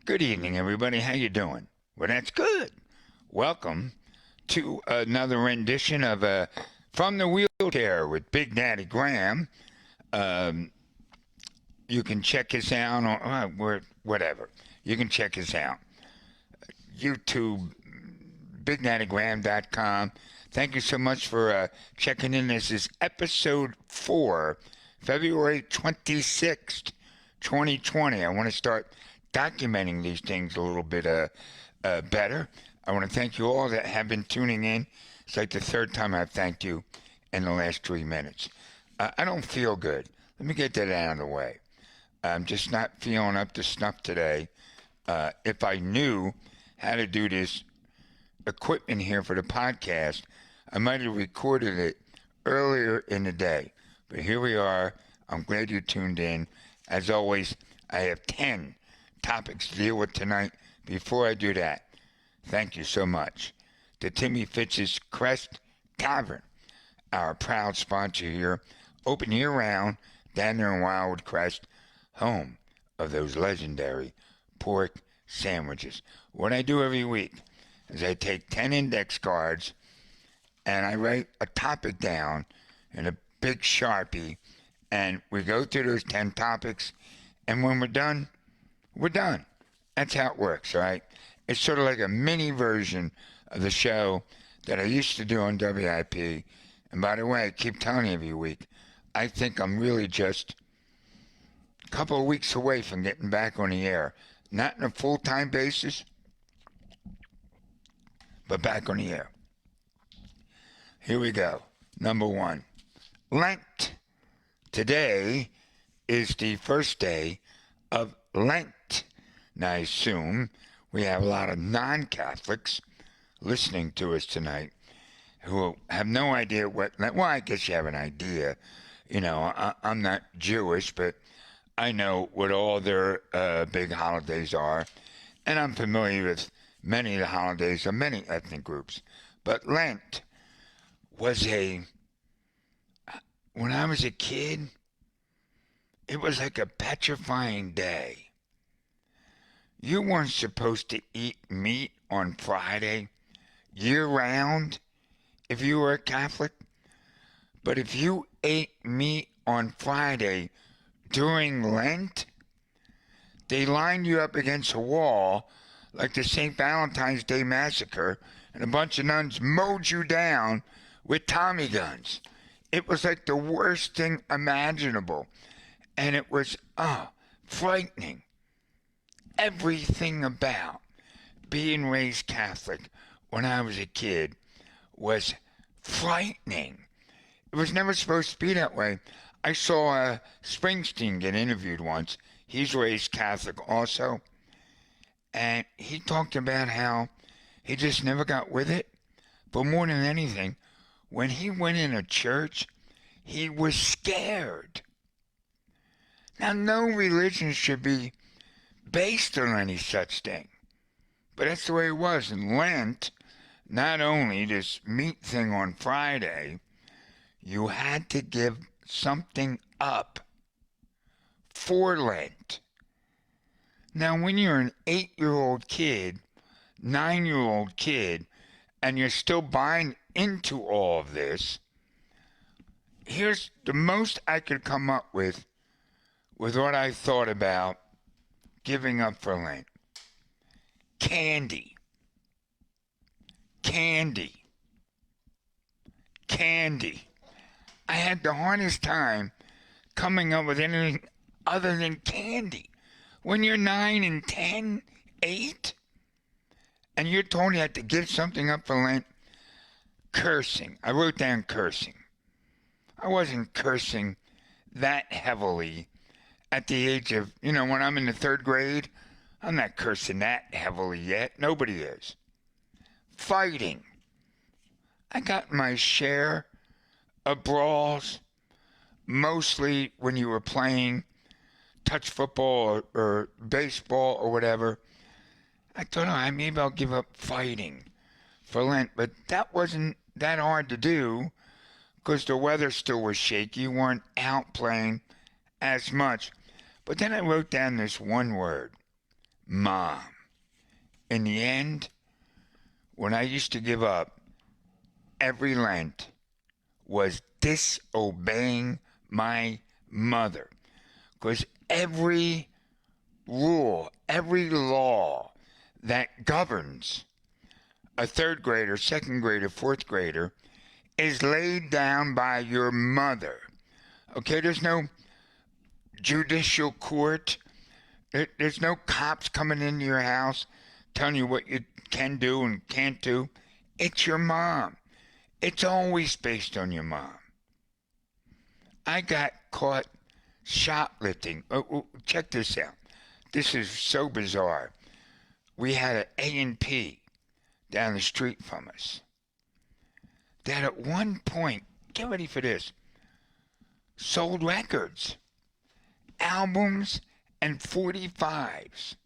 Good evening, everybody. How you doing? Well, that's good. Welcome to another rendition of From the WheelChair with Big Daddy Graham. Um, you can check us out on whatever. You can check us out. YouTube, BigDaddyGraham.com. Thank you so much for checking in. This is episode 4, February 26th, 2020. I want to start documenting these things a little bit better. I want to thank you all that have been tuning in. It's like the third time I've thanked you in the last 3 minutes. I don't feel good. Let me get that out of the way. I'm just not feeling up to snuff today. If I knew how to do this equipment here for the podcast, I might have recorded it earlier in the day. But here we are. I'm glad you tuned in. As always, I have 10 topics to deal with tonight. Before I do that, thank you so much to Timmy Fitz's Crest Tavern, our proud sponsor here, open year-round down there in Wildwood Crest, home of those legendary pork sandwiches. What I do every week is I take 10 index cards and I write a topic down in a big Sharpie, and we go through those 10 topics, and when we're done, we're done. That's how it works, all right? It's sort of like a mini version of the show that I used to do on WIP. And by the way, I keep telling you every week, I think I'm really just a couple of weeks away from getting back on the air. Not on a full-time basis, but back on the air. Here we go. Number 1, Lent. Today is the first day of Lent. Now, I assume we have a lot of non-Catholics listening to us tonight who have no idea what, well, I guess you have an idea. You know, I'm not Jewish, but I know what all their big holidays are, and I'm familiar with many of the holidays of many ethnic groups. But Lent was when I was a kid, it was like a petrifying day. You weren't supposed to eat meat on Friday year-round if you were a Catholic. But if you ate meat on Friday during Lent, they lined you up against a wall like the St. Valentine's Day Massacre, and a bunch of nuns mowed you down with Tommy guns. It was like the worst thing imaginable. And it was, frightening. Everything about being raised Catholic when I was a kid was frightening. It was never supposed to be that way. I saw Springsteen get interviewed once. He's raised Catholic also. And he talked about how he just never got with it. But more than anything, when he went in a church, he was scared. Now, no religion should be based on any such thing. But that's the way it was. In Lent, not only this meat thing on Friday, you had to give something up for Lent. Now, when you're an 8-year-old kid, 9-year-old kid, and you're still buying into all of this, here's the most I could come up with what I thought about giving up for Lent. Candy. Candy. Candy. I had the hardest time coming up with anything other than candy. When you're 9 and 10, 8, and you're told you have to give something up for Lent, cursing. I wrote down cursing. I wasn't cursing that heavily at the age of, when I'm in the 3rd grade. I'm not cursing that heavily yet. Nobody is. Fighting. I got my share of brawls, mostly when you were playing touch football or baseball or whatever. I thought, maybe I'll give up fighting for Lent. But that wasn't that hard to do because the weather still was shaky. You weren't out playing as much. But then I wrote down this one word, mom. In the end, when I used to give up every Lent, was disobeying my mother. Because every rule, every law that governs a third grader, second grader, fourth grader is laid down by your mother. Okay, there's no judicial court. There's no cops coming into your house telling you what you can do and can't do. It's your mom. It's always based on your mom. I got caught shoplifting. Oh, check this out. This is so bizarre. We had an A&P down the street from us that at one point, get ready for this, sold records, albums, and 45s.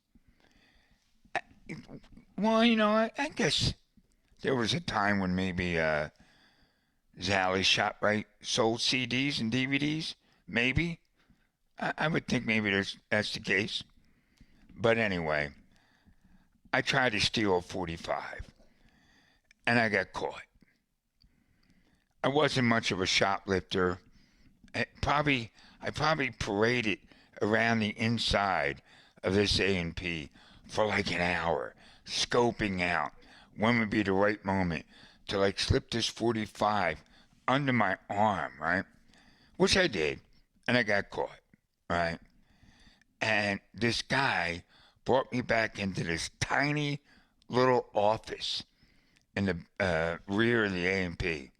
Well, I guess there was a time when maybe Zally ShopRite sold CDs and DVDs. Maybe. I would think maybe that's the case. But anyway, I tried to steal a 45, and I got caught. I wasn't much of a shoplifter. I probably paraded around the inside of this A&P for like an hour, scoping out when would be the right moment to like slip this 45 under my arm, right? Which I did, and I got caught, right? And this guy brought me back into this tiny little office in the rear of the A&P.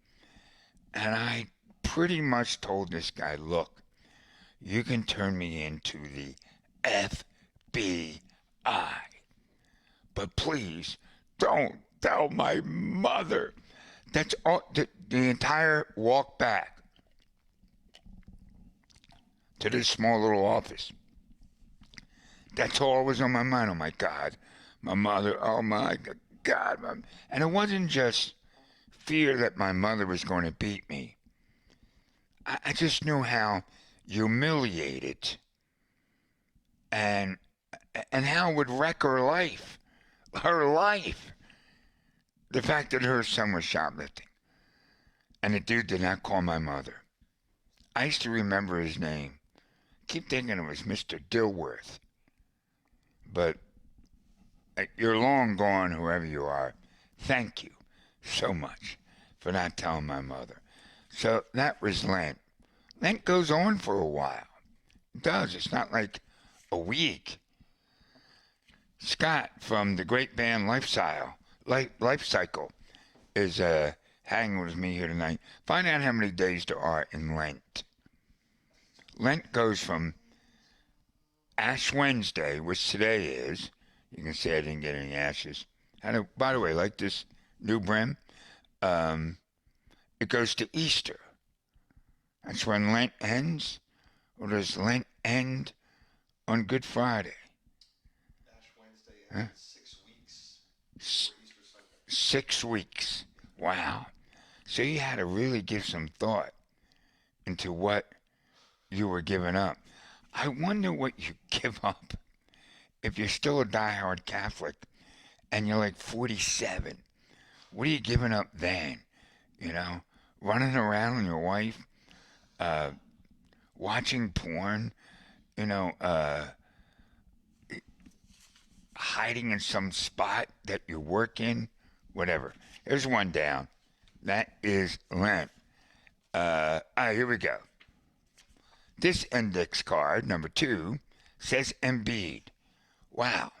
And I pretty much told this guy, look, you can turn me into the FBI, but please don't tell my mother. That's all, the entire walk back to this small little office. That's all was on my mind. Oh my God, my mother, oh my God. And it wasn't just fear that my mother was going to beat me. I just knew how humiliated and how it would wreck her life. Her life. The fact that her son was shoplifting. And the dude did not call my mother. I used to remember his name. Keep thinking it was Mr. Dilworth. But you're long gone, whoever you are. Thank you so much for not telling my mother. So that was Lent. Lent goes on for a while. It does. It's not like a week. Scott from the great band Life Cycle is hanging with me here tonight. Find out how many days there are in Lent. Lent goes from Ash Wednesday, which today is. You can say I didn't get any ashes. By the way, like this new brim, it goes to Easter. That's when Lent ends. Or does Lent end on Good Friday? Ash Wednesday ends 6 weeks. 6 weeks. Wow. So you had to really give some thought into what you were giving up. I wonder what you give up if you're still a diehard Catholic and you're like 47. What are you giving up then? Running around with your wife, watching porn, hiding in some spot that you work in, whatever. Here's one down. That is Lent. Here we go. This index card, number 2, says Embiid. Wow.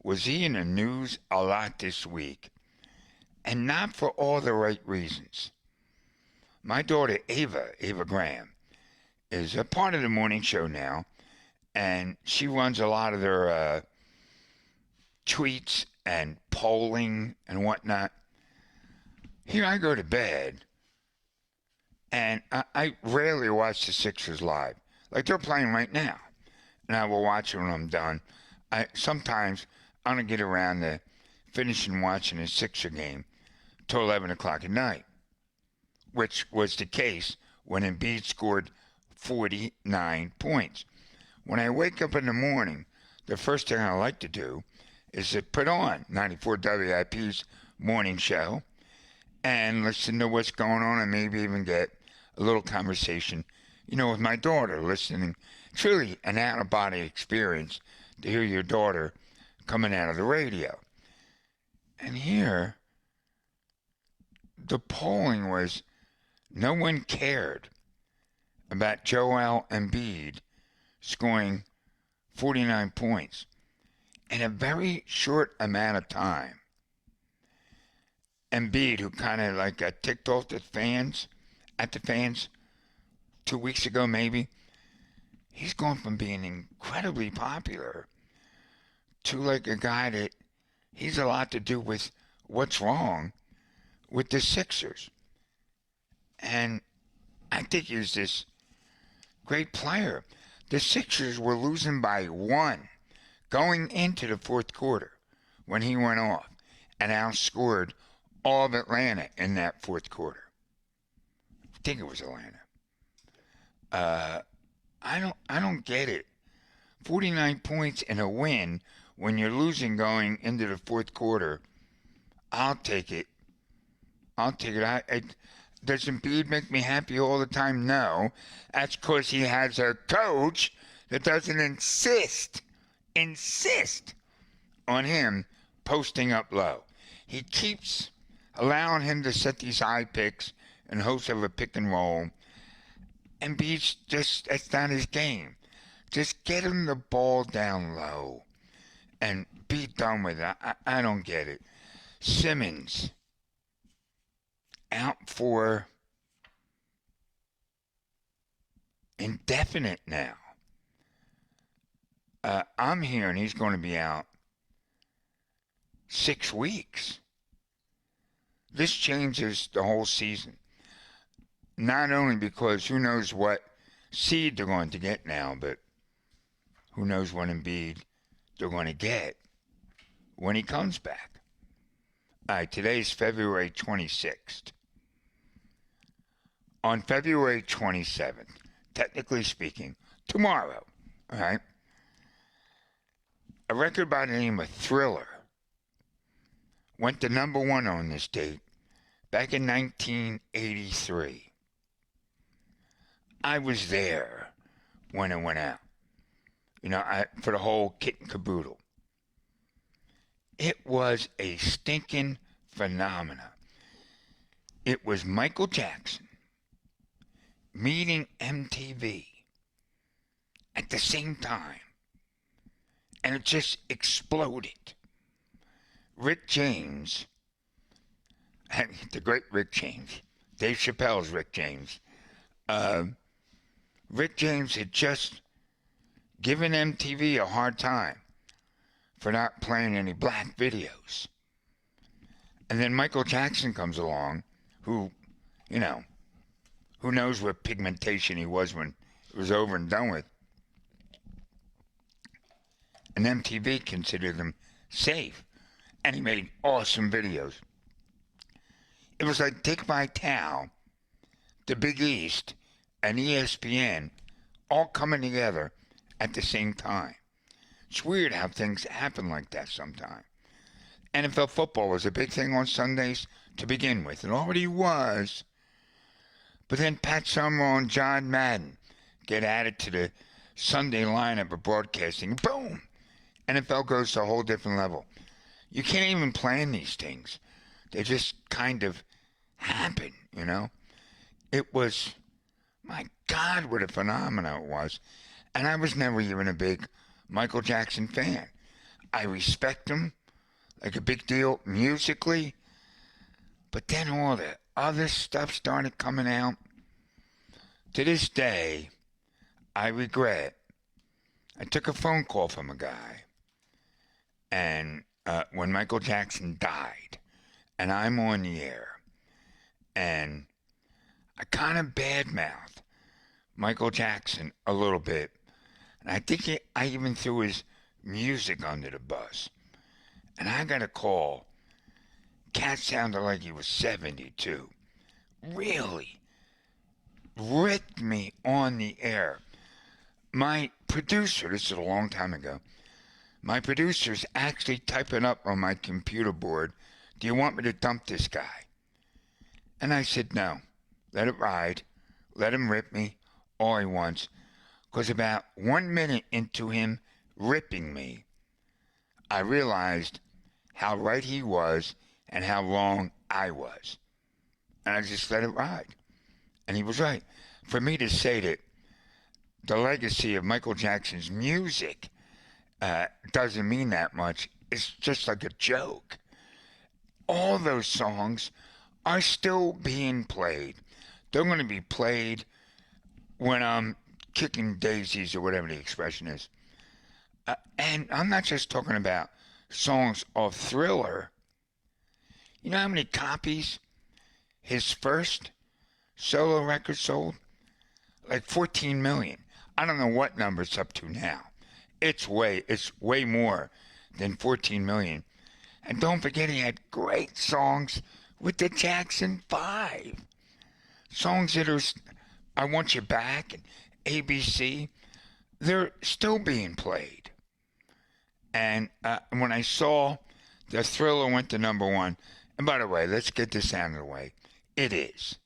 Was he in the news a lot this week? And not for all the right reasons. My daughter Ava Graham, is a part of the morning show now, and she runs a lot of their tweets and polling and whatnot. Here I go to bed, and I rarely watch the Sixers live. Like they're playing right now, and I will watch it when I'm done. Sometimes I don't get around to finishing watching a Sixer game till 11 o'clock at night, which was the case when Embiid scored 49 points. When I wake up in the morning the first thing I like to do is to put on 94 WIP's morning show and listen to what's going on and maybe even get a little conversation, with my daughter listening. It's really an out-of-body experience to hear your daughter coming out of the radio. And here, the polling was no one cared about Joel Embiid scoring 49 points in a very short amount of time. Embiid, who kind of like got ticked off at the fans 2 weeks ago maybe, he's gone from being incredibly popular to like a guy that he's a lot to do with what's wrong with the Sixers. And I think he's this great player. The Sixers were losing by 1 going into the fourth quarter when he went off and outscored all of Atlanta in that fourth quarter. I think it was Atlanta. I don't get it. 49 points in a win when you're losing going into the fourth quarter. I'll take it. Does Embiid make me happy all the time? No. That's because he has a coach that doesn't insist on him posting up low. He keeps allowing him to set these high picks in hopes of a pick and roll. Embiid's that's not his game. Just get him the ball down low and be done with it. I don't get it. Simmons out for indefinite now. I'm hearing he's going to be out 6 weeks. This changes the whole season. Not only because who knows what seed they're going to get now, but who knows what Embiid they're going to get when he comes back. All right, today's February 26th. On February 27th, technically speaking, tomorrow, all right, a record by the name of Thriller went to number 1 on this date back in 1983. I was there when it went out, for the whole kit and caboodle. It was a stinking phenomena. It was Michael Jackson meeting MTV at the same time, and it just exploded. Rick James, the great Rick James, Dave Chappelle's Rick James, Rick James had just given MTV a hard time for not playing any black videos. And then Michael Jackson comes along, who knows what pigmentation he was when it was over and done with. And MTV considered him safe. And he made awesome videos. It was like Dick Vitale, the Big East, and ESPN all coming together at the same time. It's weird how things happen like that sometimes. NFL football was a big thing on Sundays to begin with. It already was. But then Pat Summerall and John Madden get added to the Sunday lineup of broadcasting. Boom! NFL goes to a whole different level. You can't even plan these things. They just kind of happen, It was, my God, what a phenomenon it was. And I was never even a big Michael Jackson fan. I respect him like a big deal musically. But then all the other stuff started coming out. To this day, I regret. I took a phone call from a guy. And when Michael Jackson died, and I'm on the air, and I kind of badmouthed Michael Jackson a little bit. And I think I even threw his music under the bus. And I got a call. Cat sounded like he was 72. Really ripped me on the air. My producer, this is a long time ago, My producer's actually typing up on my computer board, do you want me to dump this guy? And I said, no. Let it ride. Let him rip me all he wants. Because about 1 minute into him ripping me, I realized how right he was and how wrong I was. And I just let it ride. And he was right. For me to say that the legacy of Michael Jackson's music doesn't mean that much, it's just like a joke. All those songs are still being played. They're going to be played when I'm kicking daisies or whatever the expression is. And I'm not just talking about songs of Thriller. You know how many copies his first solo record sold? Like 14 million. I don't know what number it's up to now. It's way more than 14 million. And don't forget he had great songs with the Jackson 5. Songs that are I Want You Back and ABC. They're still being played. And when I saw the Thriller went to number one, and by the way, let's get this out of the way. It is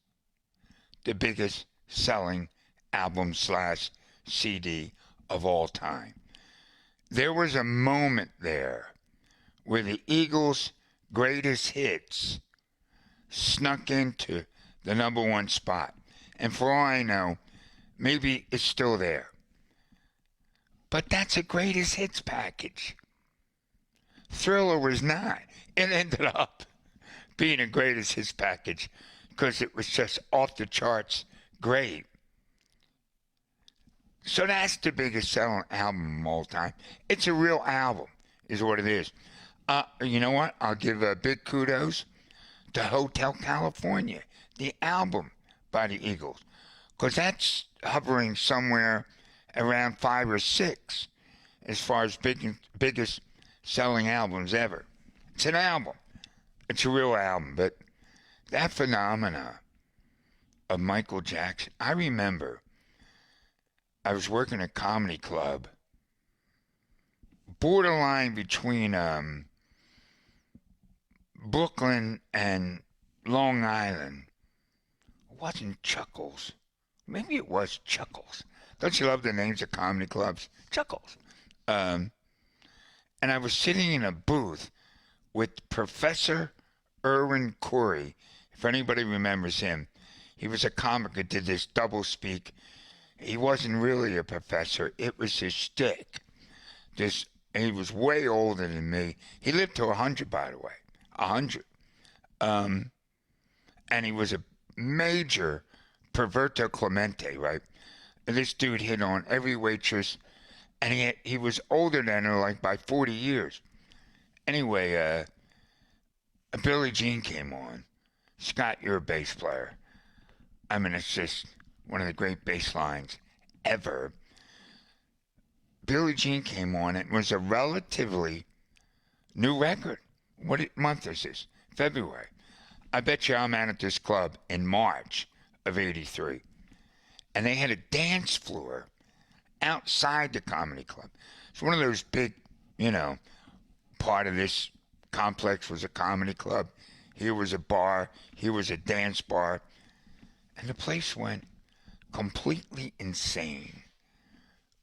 the biggest selling album slash CD of all time. There was a moment there where the Eagles' greatest hits snuck into the number one spot. And for all I know, maybe it's still there. But that's a greatest hits package. Thriller was not. It ended up being a greatest hits package because it was just off the charts great. So that's the biggest selling album of all time. It's a real album, is what it is. You know what? I'll give big kudos to Hotel California, the album by the Eagles, because that's hovering somewhere around 5 or 6 as far as biggest selling albums ever. It's an album. It's a real album, but that phenomena of Michael Jackson, I remember I was working a comedy club, borderline between Brooklyn and Long Island. It wasn't Chuckles. Maybe it was Chuckles. Don't you love the names of comedy clubs? Chuckles. And I was sitting in a booth with Professor Irwin Corey. If anybody remembers him, he was a comic that did this double speak. He wasn't really a professor. It was his shtick. He was way older than me. He lived to 100, by the way. 100. And he was a major perverto clemente, right? And this dude hit on every waitress, and he was older than her, like by 40 years. Anyway, Billie Jean came on. Scott, you're a bass player. I mean, it's just one of the great bass lines ever. Billie Jean came on. It was a relatively new record. What month is this? February. I bet you I'm out at this club in March of '83. And they had a dance floor outside the comedy club. It's one of those big, part of this complex was a comedy club. Here was a bar. Here was a dance bar. And the place went completely insane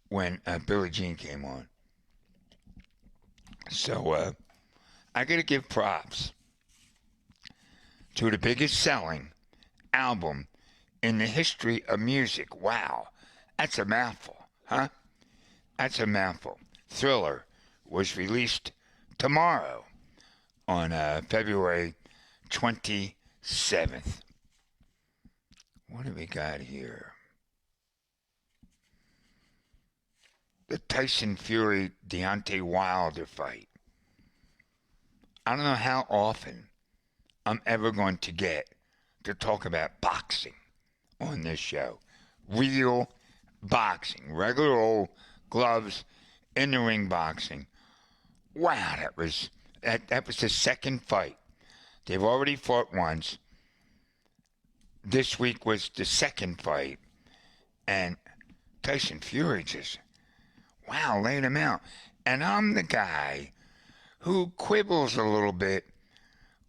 when Billie Jean came on. So I got to give props to the biggest selling album in the history of music. Wow, that's a mouthful, huh? That's a mouthful. Thriller was released tomorrow on February 27th. What do we got here? The Tyson Fury Deontay Wilder fight. I don't know how often I'm ever going to get to talk about boxing on this show. Real boxing. Regular old gloves in the ring boxing. Wow, that was the second fight. They've already fought once. This week was the second fight. And Tyson Fury just, laid him out. And I'm the guy who quibbles a little bit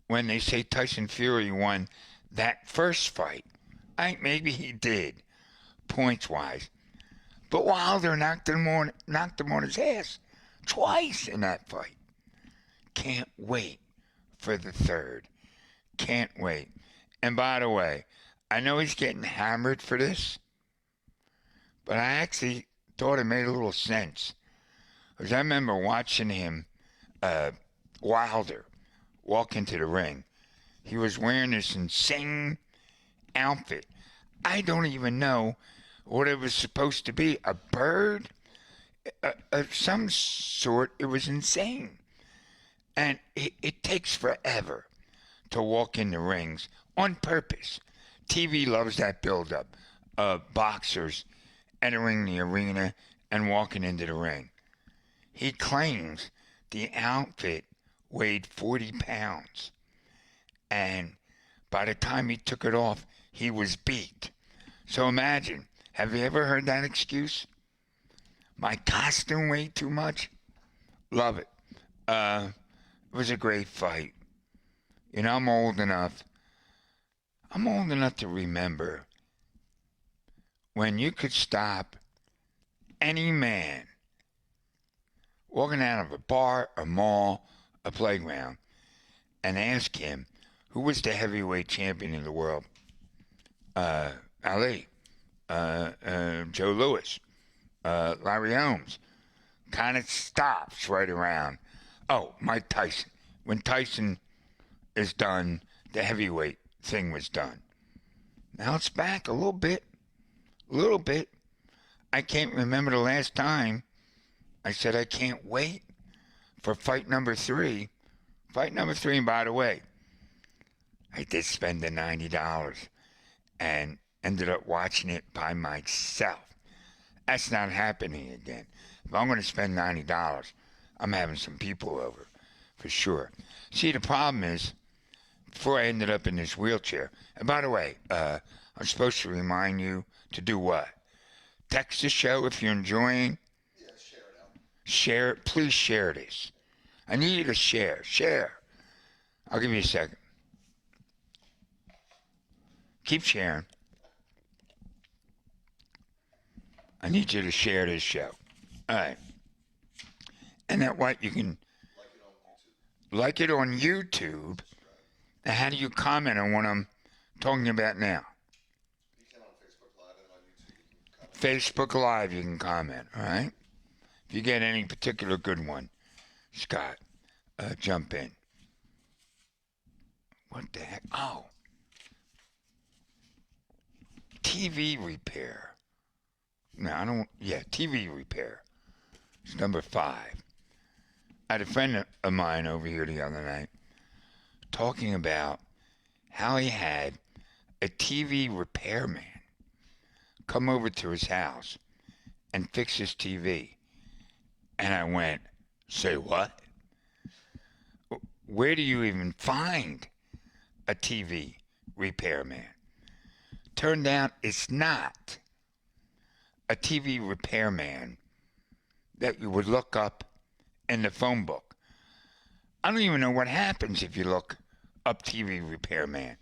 when they say Tyson Fury won that first fight. I think maybe he did, points wise. But Wilder knocked him on his ass twice in that fight. Can't wait for the third. Can't wait. And by the way, I know he's getting hammered for this, but I actually thought it made a little sense. Because I remember watching him, Wilder, walk into the ring. He was wearing this insane outfit. I don't even know what it was supposed to be. A bird? Of some sort. It was insane. And it takes forever to walk in the rings on purpose. TV loves that buildup of boxers entering the arena and walking into the ring. He claims the outfit weighed 40 pounds. And by the time he took it off, he was beat. So imagine, have you ever heard that excuse? My costume weighed too much? Love it. It was a great fight. You know, I'm old enough to remember when you could stop any man walking out of a bar, a mall, a playground, and ask him who was the heavyweight champion in the world. Ali, Joe Louis, Larry Holmes. Kind of stops right around. Oh, Mike Tyson. When Tyson is done, the heavyweight thing was done. Now it's back a little bit. I can't remember the last time I said I can't wait for fight number 3. Fight number 3, and by the way, I did spend the $90 and ended up watching it by myself. That's not happening again. If I'm going to spend $90, I'm having some people over, for sure. See, the problem is, before I ended up in this wheelchair, and by the way, I'm supposed to remind you to do what? Text the show if you're enjoying. Yeah, share it out. Share it. Please share this. I need you to share. Share. I'll give you a second. Keep sharing. I need you to share this show. All right. And that what you can like it on YouTube. Now, how do you comment on what I'm talking about now? You can on Facebook Live and on YouTube. You can comment. Facebook Live, you can comment. All right. If you get any particular good one, Scott, jump in. What the heck? Oh. TV repair. No, I don't. Yeah, TV repair. It's number 5. I had a friend of mine over here the other night talking about how he had a TV repairman come over to his house and fix his TV. And I went, say what? Where do you even find a TV repairman? Turned out it's not a TV repairman that you would look up in the phone book. I don't even know what happens if you look up TV repairman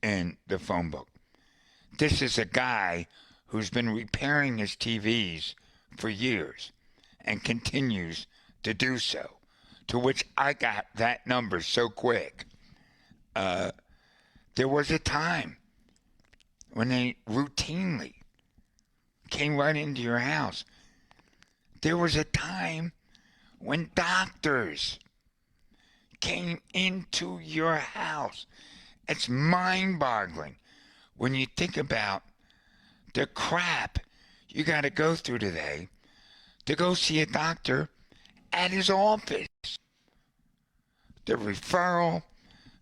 in the phone book. This is a guy who's been repairing his TVs for years and continues to do so, to which I got that number so quick. There was a time when they routinely came right into your house. There was a time when doctors came into your house. It's mind-boggling when you think about the crap you got to go through today to go see a doctor at his office. The referral,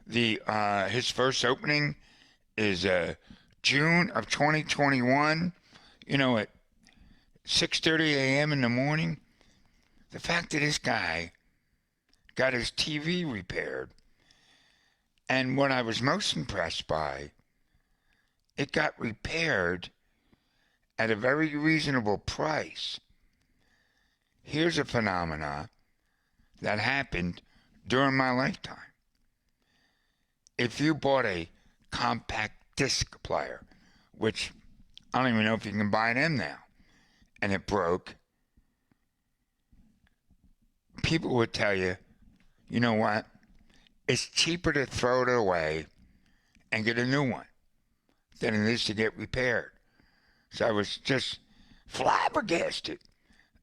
his first opening is June of 2021. You know, at 6:30 a.m. in the morning. The fact that this guy got his TV repaired, and what I was most impressed by, it got repaired at a very reasonable price. Here's a phenomena that happened during my lifetime. If you bought a compact disc player, which I don't even know if you can buy them now, and it broke, people would tell you, you know what? It's cheaper to throw it away and get a new one than it is to get repaired. So I was just flabbergasted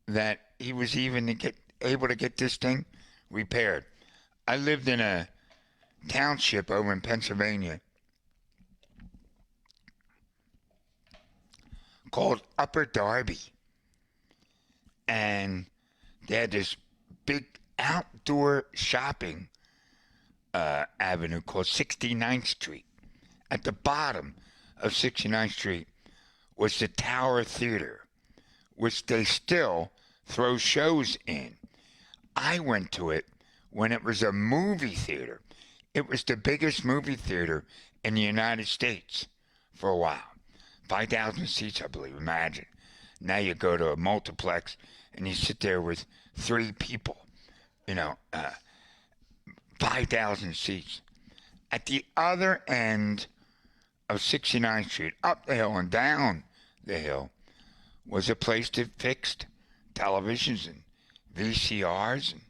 that he was even able to get this thing repaired. I lived in a township over in Pennsylvania called Upper Darby, and they had this big outdoor shopping avenue called 69th Street. At the bottom of 69th Street was the Tower Theater, which they still throw shows in. I went to it when it was a movie theater. It was the biggest movie theater in the United States for a while. 5,000 seats, I believe, imagine. Now you go to a multiplex and you sit there with 3 people, 5,000 seats. At the other end of 69th Street, up the hill and down the hill, was a place that fixed televisions and VCRs and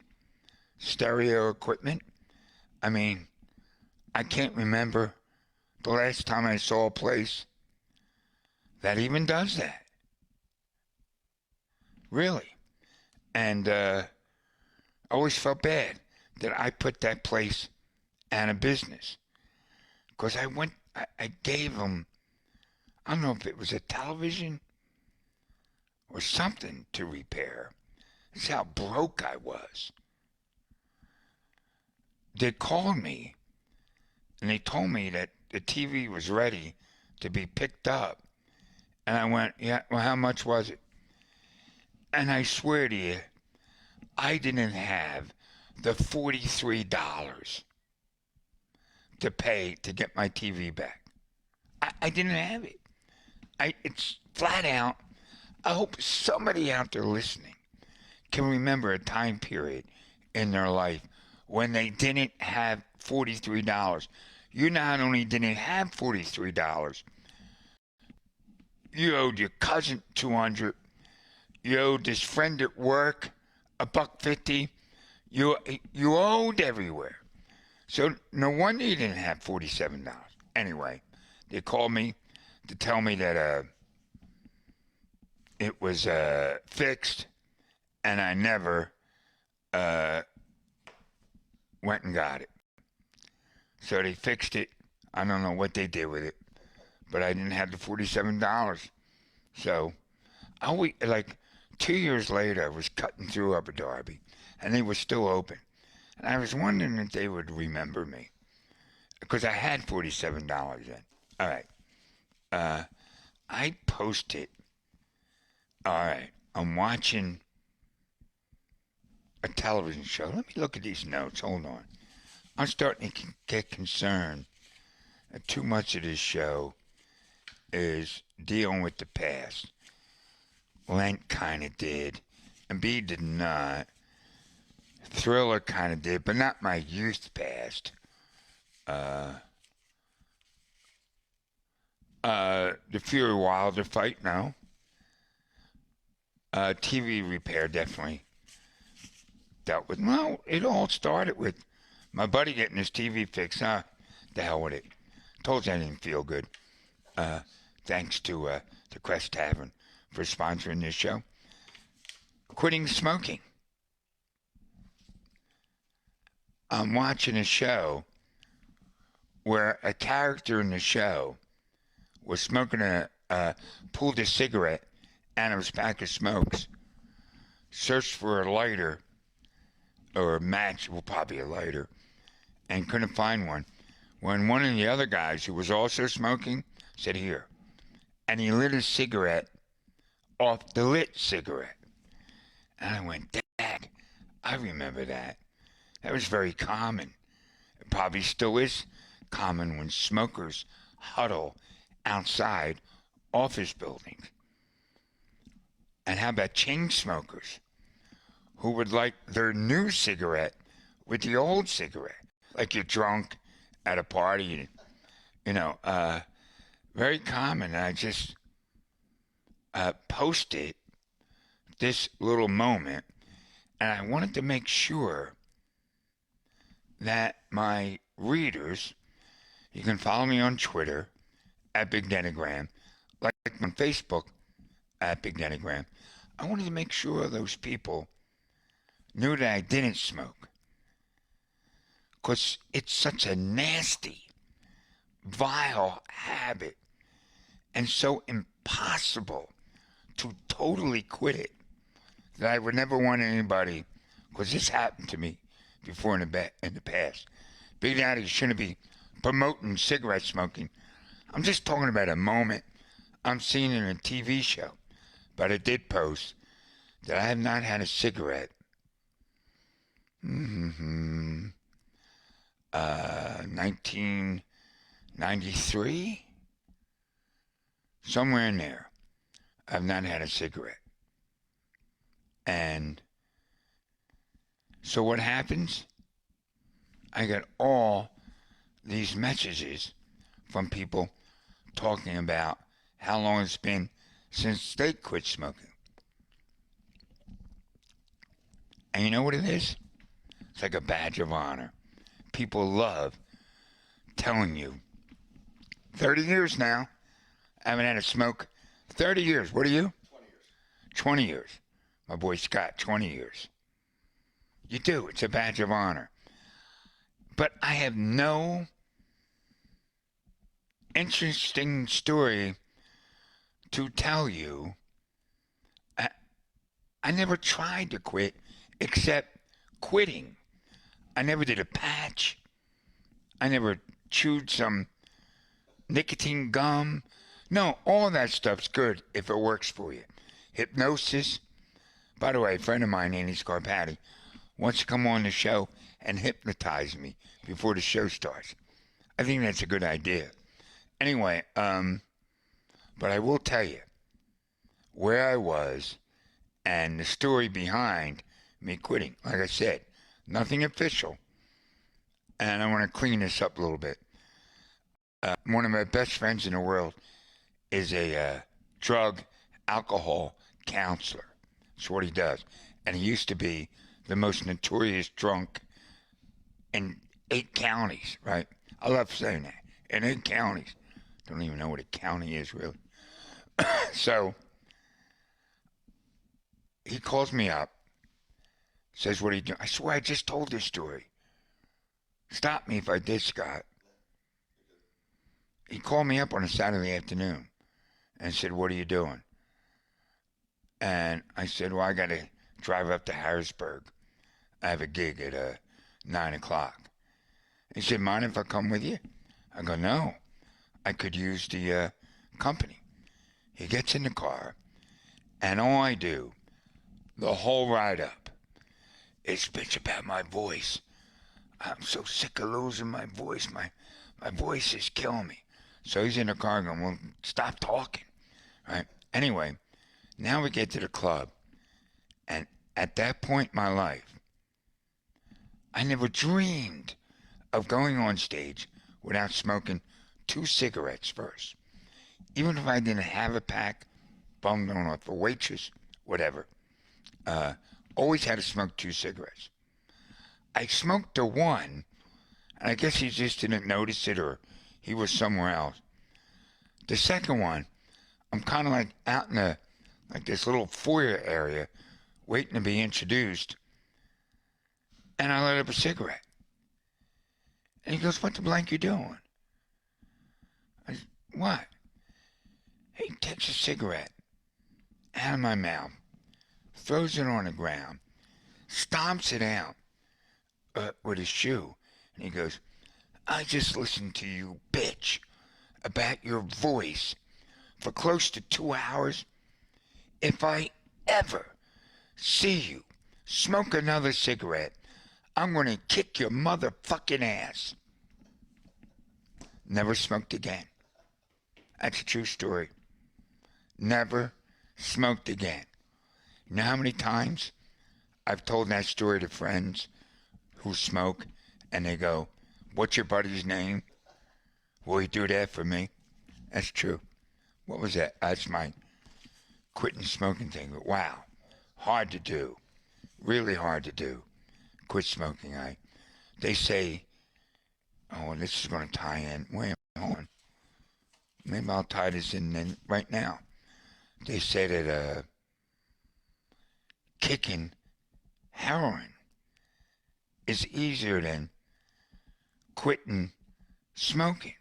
stereo equipment. I mean, I can't remember the last time I saw a place that even does that. Really. And I always felt bad that I put that place out of business. Because I gave them, I don't know if it was a television or something to repair. That's how broke I was. They called me and they told me that the TV was ready to be picked up. And I went, yeah, well, how much was it? And I swear to you, I didn't have the $43 to pay to get my TV back. I didn't have it. It's flat out. I hope somebody out there listening can remember a time period in their life when they didn't have $43. You not only didn't have $43, you owed your cousin $200. You owed this friend at work $1.50. You owed everywhere. So no wonder you didn't have $47. Anyway, they called me to tell me that it was fixed, and I never went and got it. So they fixed it. I don't know what they did with it, but I didn't have the $47. So like 2 years later, I was cutting through Upper Darby, and they were still open. And I was wondering if they would remember me, because I had $47 then. All right. I posted. All right. I'm watching a television show. Let me look at these notes. Hold on. I'm starting to get concerned that too much of this show is dealing with the past. Lent kind of did, and B did not. Thriller kind of did, but not my youth past. The Fury Wilder fight, no. TV repair definitely dealt with. Well, it all started with my buddy getting his TV fixed. The hell with it. Told you I didn't feel good. Thanks to the Crest Tavern for sponsoring this show. Quitting smoking. I'm watching a show where a character in the show was smoking pulled a cigarette out of his pack of smokes, searched for a lighter, or a match, well, probably a lighter, and couldn't find one. When one of the other guys who was also smoking said, here. And he lit his cigarette off the lit cigarette. And I went, Dad, I remember that. That was very common. It probably still is common when smokers huddle outside office buildings. And how about chain smokers who would light their new cigarette with the old cigarette. Like you're drunk at a party, you know, very common. I just posted this little moment, and I wanted to make sure that my readers, you can follow me on Twitter at Big Denigram, like on Facebook at Big Denigram. I wanted to make sure those people knew that I didn't smoke. Because it's such a nasty, vile habit and so impossible to totally quit it that I would never want anybody, because this happened to me before in the past. Big Daddy shouldn't be promoting cigarette smoking. I'm just talking about a moment I'm seeing in a TV show. But I did post that I have not had a cigarette 1993? Somewhere in there. I've not had a cigarette. And so what happens? I get all these messages from people talking about how long it's been since they quit smoking. And you know what it is? It's like a badge of honor. People love telling you, 30 years now, I haven't had a smoke. 30 years. What are you? 20 years. 20 years. My boy Scott, 20 years. You do. It's a badge of honor. But I have no interesting story to tell you. I never tried to quit except quitting. I never did a patch. I never chewed some nicotine gum. No, all that stuff's good if it works for you. Hypnosis. By the way, a friend of mine, Andy Scarpati, wants to come on the show and hypnotize me before the show starts. I think that's a good idea. Anyway, but I will tell you where I was and the story behind me quitting. Like I said, nothing official. And I want to clean this up a little bit. One of my best friends in the world is a drug, alcohol counselor. That's what he does. And he used to be the most notorious drunk in 8 counties, right? I love saying that. In 8 counties. Don't even know what a county is, really. So, he calls me up, says, what are you doing? I swear I just told this story. Stop me if I did, Scott. He called me up on a Saturday afternoon and said, what are you doing? And I said, well, I got to drive up to Harrisburg. I have a gig at 9 o'clock. He said, mind if I come with you? I go, no. I could use the company. He gets in the car, and all I do, the whole ride up, is bitch about my voice. I'm so sick of losing my voice. My voice is killing me. So he's in the car going, well, stop talking. Right? Anyway, now we get to the club. And at that point in my life, I never dreamed of going on stage without smoking 2 cigarettes first. Even if I didn't have a pack, bummed on off a waitress, whatever. Always had to smoke 2 cigarettes. I smoked the one, and I guess he just didn't notice it or he was somewhere else. The second one, I'm kind of like out in like this little foyer area waiting to be introduced, and I lit up a cigarette. And he goes, what the blank you doing? I said, what? He takes a cigarette out of my mouth, throws it on the ground, stomps it out with his shoe, and he goes, I just listened to you bitch about your voice for close to 2 hours. If I ever see you smoke another cigarette, I'm going to kick your motherfucking ass. Never smoked again. That's a true story. Never smoked again. You know how many times I've told that story to friends who smoke, and they go, "What's your buddy's name? Will he do that for me?" That's true. What was that? That's my quitting smoking thing. But wow, hard to do. Really hard to do. Quit smoking. They say, oh, this is going to tie in. Wait, hold on. Maybe I'll tie this in then right now. They say that kicking heroin is easier than quitting smoking.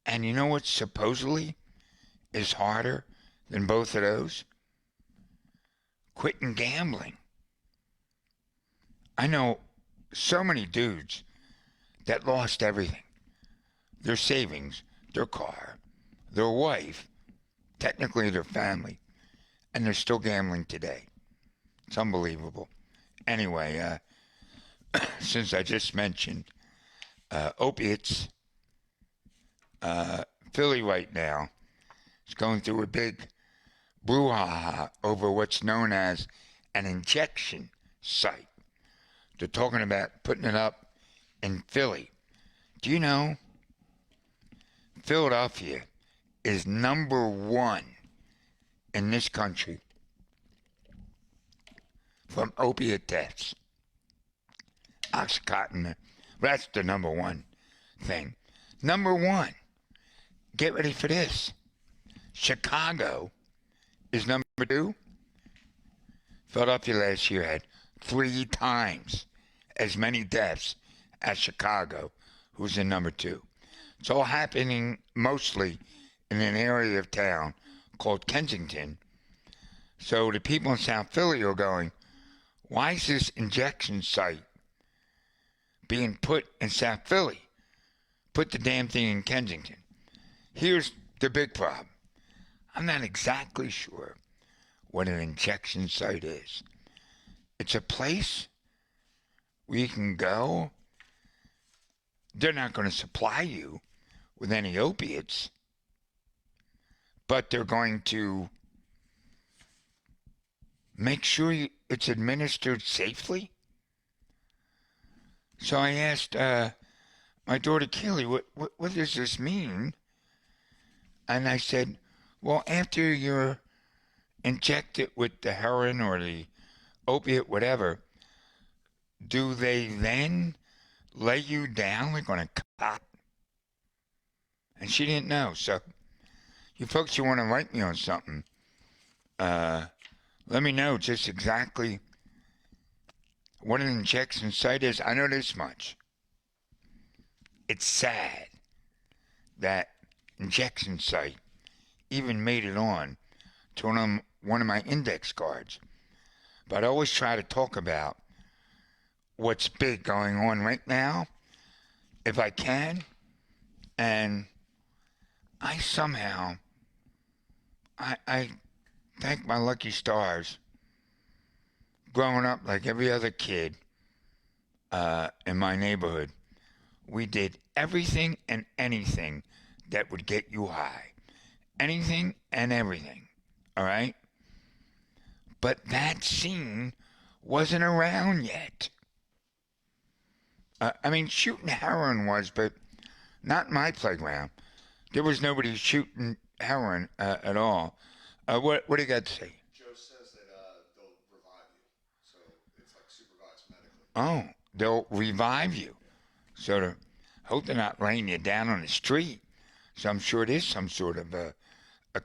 And you know what supposedly is harder than both of those? Quitting gambling. I know so many dudes that lost everything. Their savings, their car, their wife, technically their family, and they're still gambling today. It's unbelievable. Anyway, since I just mentioned opiates, Philly right now is going through a big brouhaha over what's known as an injection site. They're talking about putting it up in Philly. Do you know Philadelphia is number one in this country from opiate deaths? Oxycontin, that's the number one thing. Number one. Get ready for this. Chicago is number two. Philadelphia last year had 3 times as many deaths as Chicago, who's in number two. It's all happening mostly in an area of town called Kensington. So the people in South Philly are going, why is this injection site being put in South Philly? Put the damn thing in Kensington. Here's the big problem. I'm not exactly sure what an injection site is. It's a place where you can go. They're not going to supply you with any opiates, but they're going to make sure it's administered safely. So I asked my daughter Kelly, what does this mean? And I said, well, after you're injected with the heroin or the opiate, whatever, do they then lay you down like on a cot? And she didn't know. So, you folks, you want to write me on something, let me know just exactly what an injection site is. I know this much. It's sad that injection site even made it on to one of my index cards. But I always try to talk about what's big going on right now, if I can. And I somehow, I thank my lucky stars, growing up like every other kid in my neighborhood, we did everything and anything that would get you high. Anything and everything. All right? But that scene wasn't around yet. I mean, shooting heroin was, but not my playground. There was nobody shooting heroin at all. What do you got to say? Joe says that they'll revive you, so it's like supervised medically. Oh, they'll revive you. So to hope they're not laying you down on the street. So I'm sure it is some sort of a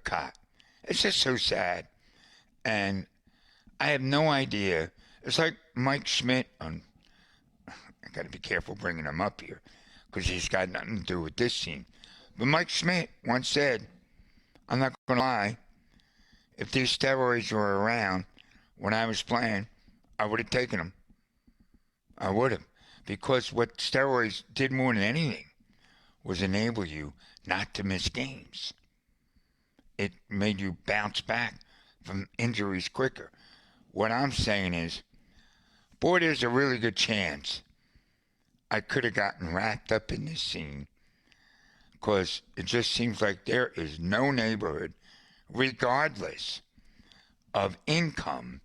cot. It's just so sad. And I have no idea. It's like Mike Schmidt on, I got to be careful bringing him up here because he's got nothing to do with this scene. But Mike Schmidt once said, I'm not going to lie, if these steroids were around when I was playing, I would have taken them. I would have. Because what steroids did more than anything was enable you not to miss games. It made you bounce back from injuries quicker. What I'm saying is, boy, there's a really good chance I could have gotten wrapped up in this scene because it just seems like there is no neighborhood, regardless of income,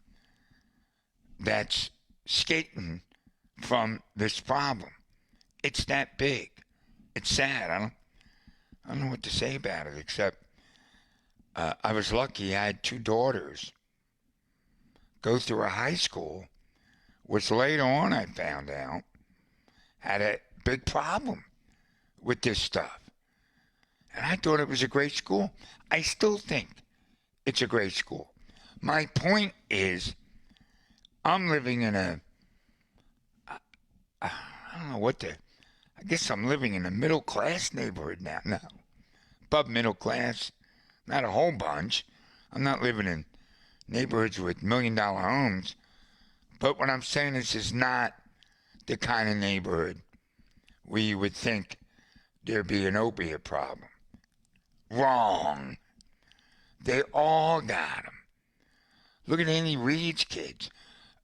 that's skating from this problem. It's that big. It's sad. I don't know what to say about it except I was lucky. I had two daughters go through a high school, which later on I found out had a big problem with this stuff. And I thought it was a great school. I still think it's a great school. My point is, I'm living in I don't know what I guess I'm living in a middle class neighborhood now. No, above middle class, not a whole bunch. I'm not living in neighborhoods with $1 million homes. But what I'm saying is, this is not the kind of neighborhood where you would think there'd be an opiate problem. Wrong. They all got them. Look at Andy Reid's kids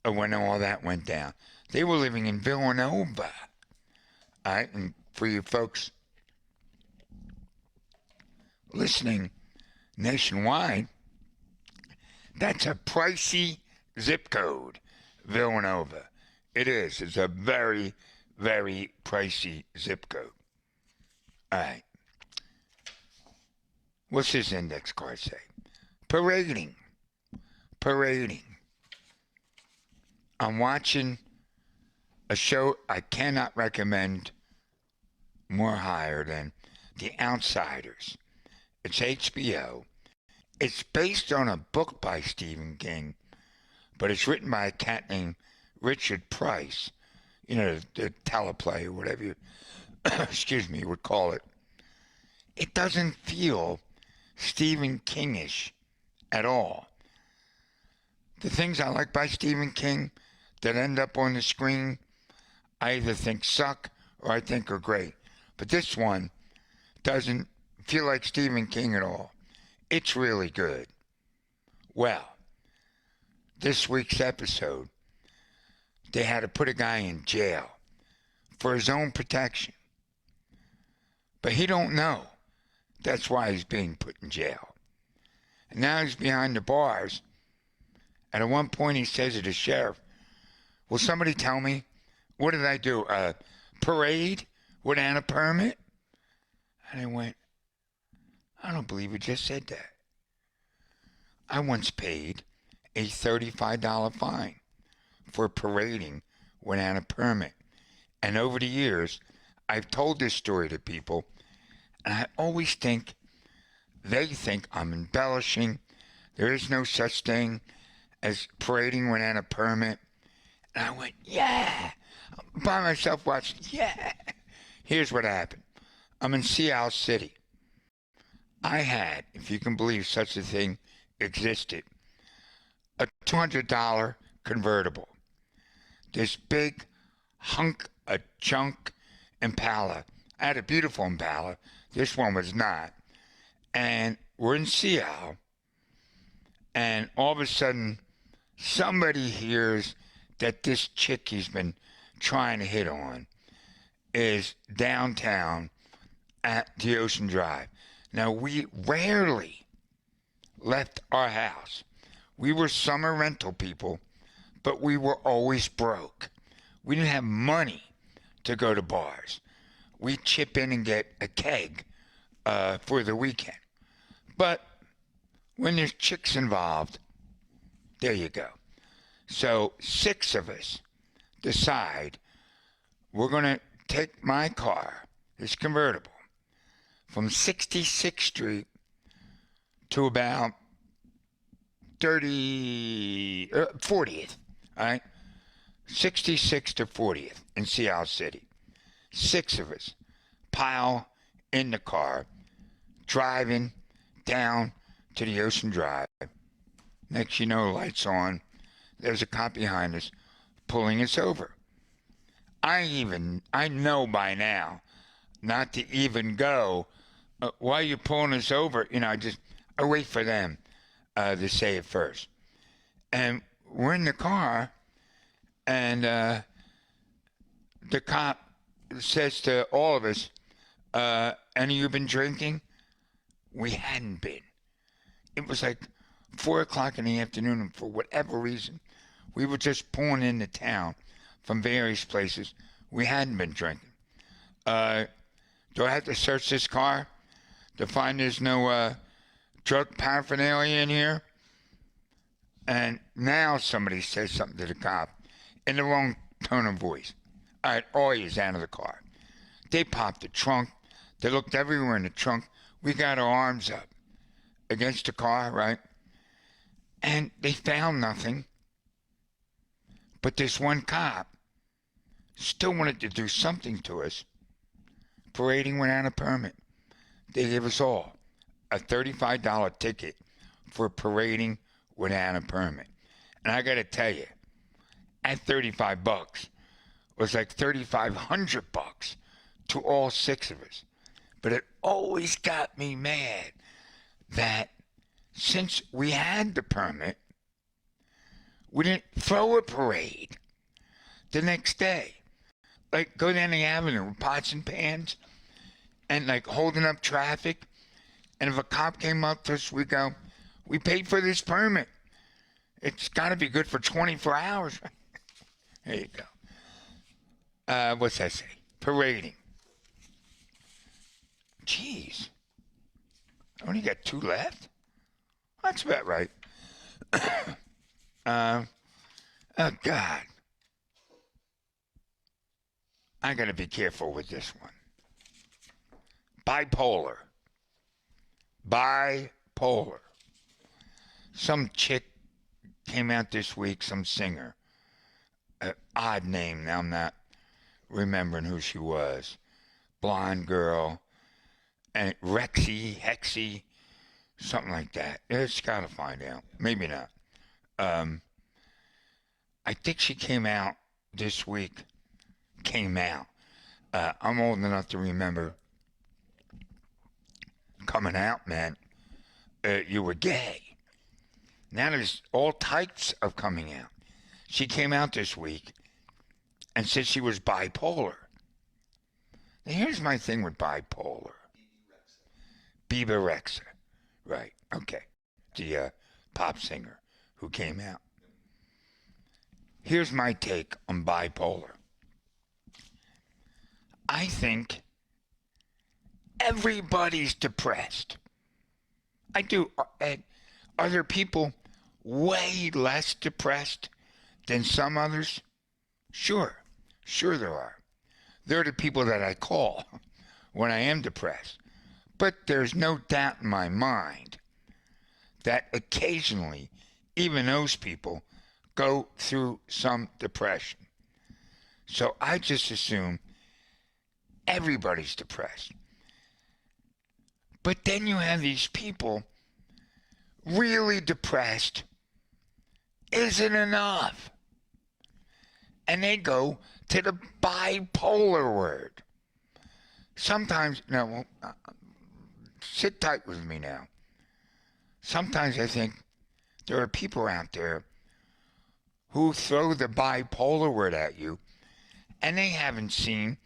when all that went down. They were living in Villanova. All right, and for you folks listening nationwide, that's a pricey zip code, Villanova. It is. It's a very, very pricey zip code. All right. What's this index card say? Parading. Parading. I'm watching a show I cannot recommend more higher than The Outsiders. It's HBO. It's based on a book by Stephen King, but it's written by a cat named Richard Price. You know, the teleplay or whatever you, excuse me, would call it. It doesn't feel Stephen Kingish at all. The things I like by Stephen King that end up on the screen, I either think suck or I think are great. But this one doesn't feel like Stephen King at all. It's really good. Well, this week's episode, they had to put a guy in jail for his own protection. But he don't know. That's why he's being put in jail. And now he's behind the bars. And at one point he says to the sheriff, will somebody tell me, what did I do? A parade without a permit? And I went, I don't believe you just said that. I once paid a $35 fine for parading without a permit. And over the years, I've told this story to people, and I always think they think I'm embellishing. There is no such thing as parading without a permit. And I went, yeah. By myself watching, yeah. Here's what happened. I'm in Seattle City. I had, if you can believe such a thing existed, a $200 convertible. This big hunk of junk Impala. I had a beautiful Impala. This one was not. And we're in Seattle. And all of a sudden, somebody hears that this chick he's been trying to hit on is downtown at the Ocean Drive. Now, we rarely left our house. We were summer rental people, but we were always broke. We didn't have money to go to bars. We chip in and get a keg for the weekend. But when there's chicks involved, there you go. So 6 of us decide we're going to take my car, this convertible, from 66th Street to about 40th, all right? 66th to 40th in Seattle City. 6 of us pile in the car, driving down to the Ocean Drive. Next you know, lights on. There's a cop behind us pulling us over. I know by now not to even go, why are you pulling us over? You know, I wait for them to say it first. And we're in the car, and the cop says to all of us, any of you been drinking? We hadn't been. It was like 4 o'clock in the afternoon, and for whatever reason, We were just pulling into town from various places. We hadn't been drinking. Do I have to search this car to find there's no drug paraphernalia in here? And now somebody says something to the cop in the wrong tone of voice. All right, Oya's out of the car. They popped the trunk. They looked everywhere in the trunk. We got our arms up against the car, right? And they found nothing. But this one cop still wanted to do something to us. Parading without a permit. They gave us all a $35 ticket for parading without a permit. And I got to tell you, at $35 was like $3,500 to all six of us. But it always got me mad that since we had the permit, we didn't throw a parade the next day. Like, go down the avenue with pots and pans and, like, holding up traffic. And if a cop came up to us, we go, we paid for this permit. It's got to be good for 24 hours. There you go. What's that say? Parading. Jeez. I only got 2 left? That's about right. Oh, God. I got to be careful with this one. Bipolar. Bipolar. Some chick came out this week, some singer. Odd name. Now I'm not remembering who she was. Blonde girl. And Hexy, something like that. It's got to find out. Maybe not. I think she came out this week. Came out. I'm old enough to remember coming out, man. You were gay. Now there's all types of coming out. She came out this week and said she was bipolar. Now here's my thing with bipolar. Bieber Rexa. Right, okay. The pop singer who came out. Here's my take on bipolar. I think everybody's depressed. I do. Are there people way less depressed than some others? Sure there are. They're the people that I call when I am depressed. But there's no doubt in my mind that occasionally even those people go through some depression. So I just assume everybody's depressed. But then you have these people really depressed isn't enough. And they go to the bipolar word. Sometimes, no, sit tight with me now. Sometimes I think there are people out there who throw the bipolar word at you and they haven't seen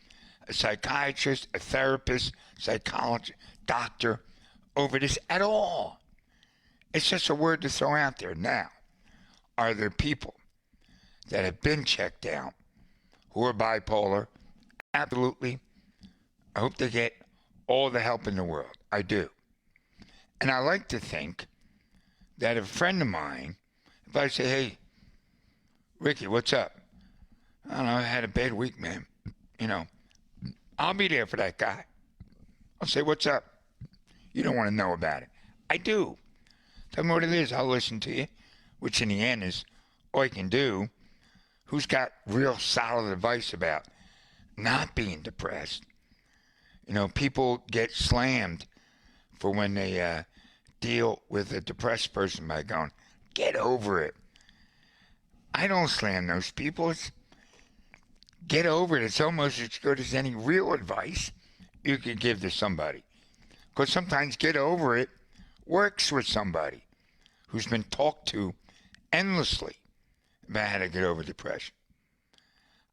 a psychiatrist, a therapist, psychologist, doctor over this at all. It's just a word to throw out there. Now, are there people that have been checked out who are bipolar? Absolutely. I hope they get all the help in the world. I do. And I like to think that if a friend of mine, if I say, hey, Ricky, what's up? I don't know, I had a bad week, man. You know, I'll be there for that guy. I'll say, what's up? You don't want to know about it. I do. Tell me what it is. I'll listen to you, which in the end is all you can do. Who's got real solid advice about not being depressed? You know, people get slammed for when they deal with a depressed person by going, get over it. I don't slam those people. It's get over it. It's almost as good as any real advice you could give to somebody. Because sometimes get over it works with somebody who's been talked to endlessly about how to get over depression.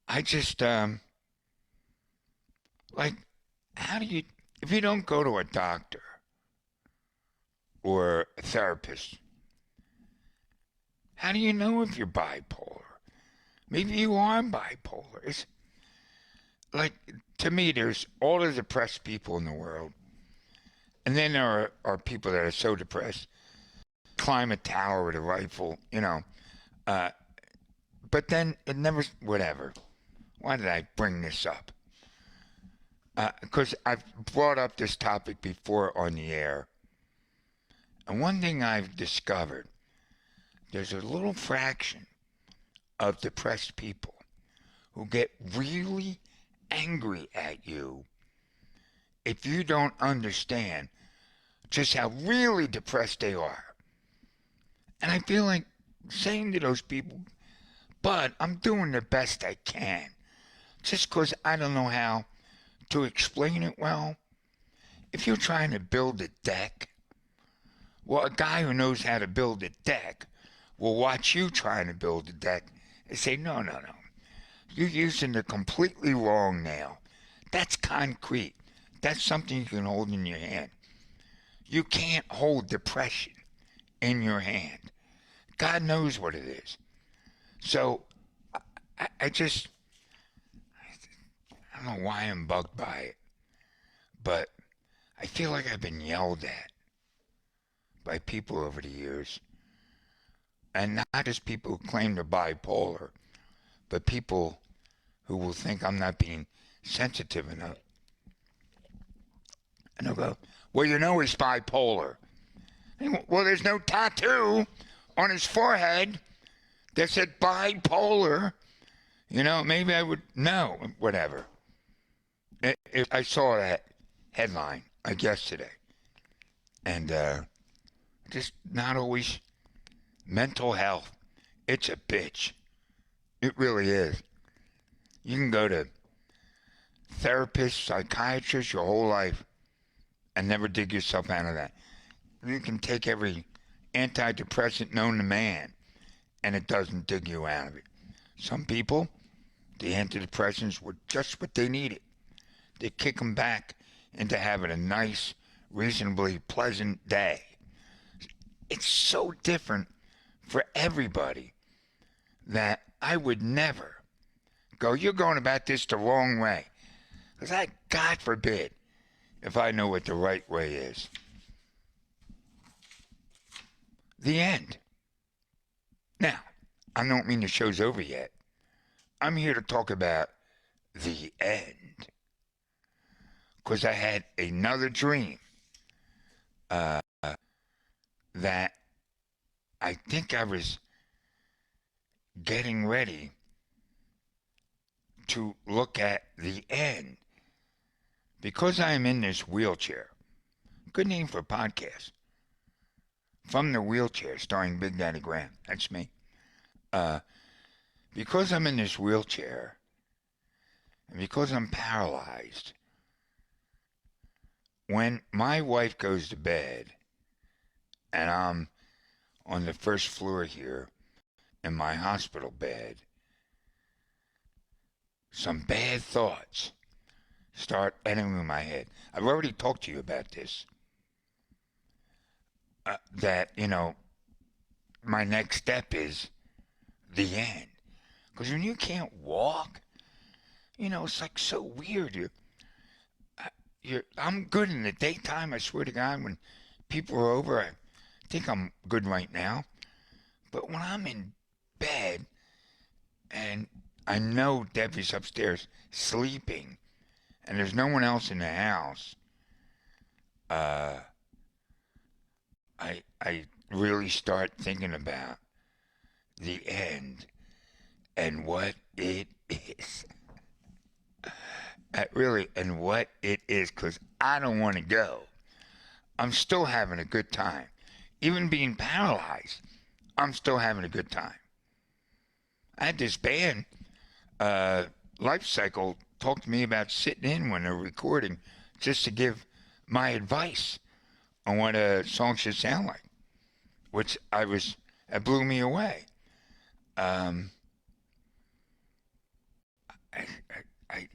I just, like, how do you, if you don't go to a doctor or a therapist, how do you know if you're bipolar? Maybe you are bipolar. It's like, to me, there's all the depressed people in the world. And then there are people that are so depressed, climb a tower with a rifle, Uh, but then it never, whatever. Why did I bring this up? Because I've brought up this topic before on the air. And one thing I've discovered, there's a little fraction of depressed people who get really angry at you if you don't understand just how really depressed they are. And I feel like saying to those people, "Bud, I'm doing the best I can. Just because I don't know how to explain it well. If you're trying to build a deck, well, a guy who knows how to build a deck will watch you trying to build a deck and say, no, no, no. You're using the completely wrong nail. That's concrete. That's something you can hold in your hand. You can't hold depression in your hand. God knows what it is." So I just, I don't know why I'm bugged by it, but I feel like I've been yelled at by people over the years. And not just people who claim they're bipolar, but people who will think I'm not being sensitive enough. And they'll go, "Well, he's bipolar." Well, there's no tattoo on his forehead that said bipolar. Maybe I would know, whatever. I saw that headline like yesterday. And just not always mental health. It's a bitch. It really is. You can go to therapists, psychiatrists your whole life and never dig yourself out of that. You can take every antidepressant known to man and it doesn't dig you out of it. Some people, the antidepressants were just what they needed. They kick them back into having a nice, reasonably pleasant day. It's so different for everybody that I would never go, "You're going about this the wrong way." Because God forbid, if I know what the right way is. The end. Now, I don't mean the show's over yet. I'm here to talk about the end. Because I had another dream that I think I was getting ready to look at the end. Because I am in this wheelchair. Good name for a podcast. From the Wheelchair, starring Big Daddy Graham. That's me. Because I'm in this wheelchair, and because I'm paralyzed, when my wife goes to bed, and I'm on the first floor here in my hospital bed, some bad thoughts start entering my head. I've already talked to you about this. That, my next step is the end. Because when you can't walk, it's like so weird. I'm good in the daytime, I swear to God. When people are over, I think I'm good right now. But when I'm in bed and I know Debbie's upstairs sleeping and there's no one else in the house, I really start thinking about the end and what it is. And what it is, because I don't want to go. I'm still having a good time. Even being paralyzed, I'm still having a good time. I had this band, Life Cycle, talk to me about sitting in when they're recording just to give my advice on what a song should sound like, which it blew me away. I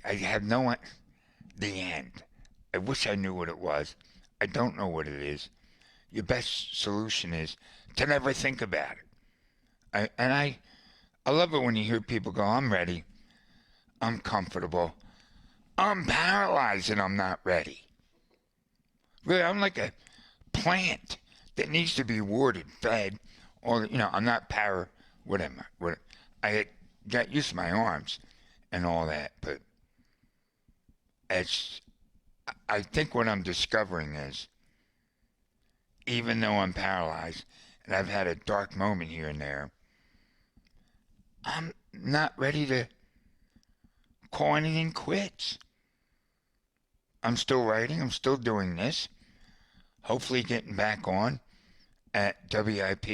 have the end. I wish I knew what it was. I don't know what it is. Your best solution is to never think about it. I love it when you hear people go, I'm ready. I'm comfortable. I'm paralyzed and I'm not ready. Really, I'm like a plant that needs to be watered, fed, or, I'm not what am I? I got used to my arms and all that, but it's, I think what I'm discovering is, even though I'm paralyzed and I've had a dark moment here and there, I'm not ready to call anything quits. I'm still writing. I'm still doing this. Hopefully getting back on at WIP.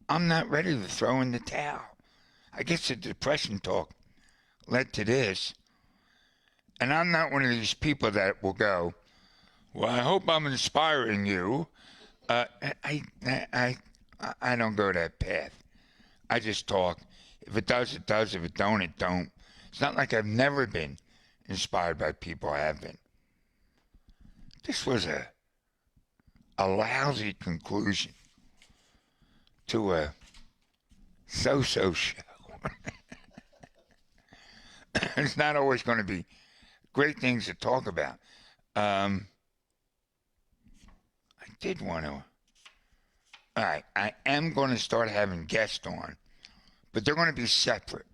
I'm not ready to throw in the towel. I guess the depression talk led to this. And I'm not one of these people that will go, well, I hope I'm inspiring you. Uh, I, I, I don't go that path. I just talk. If it does, it does. If it don't, it don't. It's not like I've never been inspired by people. I have been. This was a lousy conclusion to a so-so show. It's not always going to be great things to talk about. I did want to. All right, I am going to start having guests on, but they're going to be separate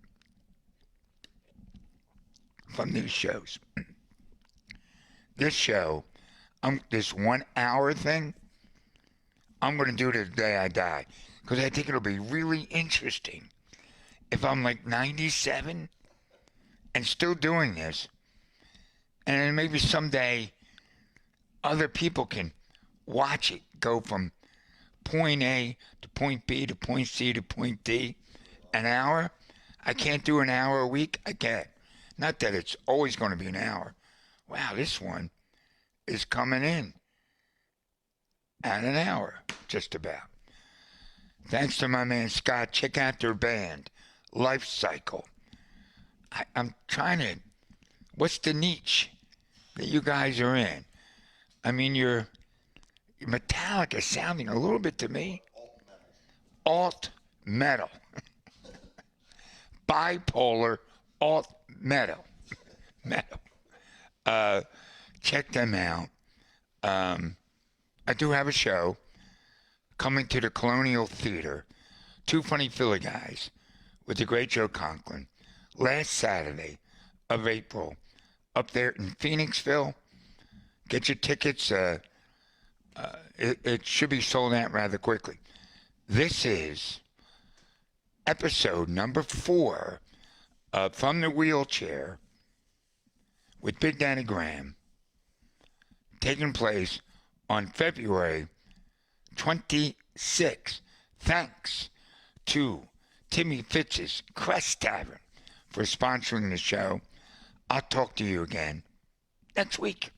from these shows. This show, this 1 hour thing, I'm going to do it the day I die because I think it'll be really interesting if I'm like 97 and still doing this, and then maybe someday other people can watch it go from point A to point B to point C to point D. An hour? I can't do an hour a week. I can't. Not that it's always going to be an hour. Wow, this one is coming in at an hour, just about. Thanks to my man Scott. Check out their band, Life Cycle. I'm trying to. What's the niche that you guys are in? I mean, you're Metallica sounding a little bit to me. Alt metal. Bipolar alt metal. Metal. Check them out. I do have a show coming to the Colonial Theater. Two Funny Philly Guys with the great Joe Conklin. Last Saturday of April up there in Phoenixville. Get your tickets. It should be sold out rather quickly. This is episode number 4 from the WheelChair with Big Danny Graham, taking place on February 26th. Thanks to Timmy Fitz's Crest Tavern for sponsoring the show. I'll talk to you again next week.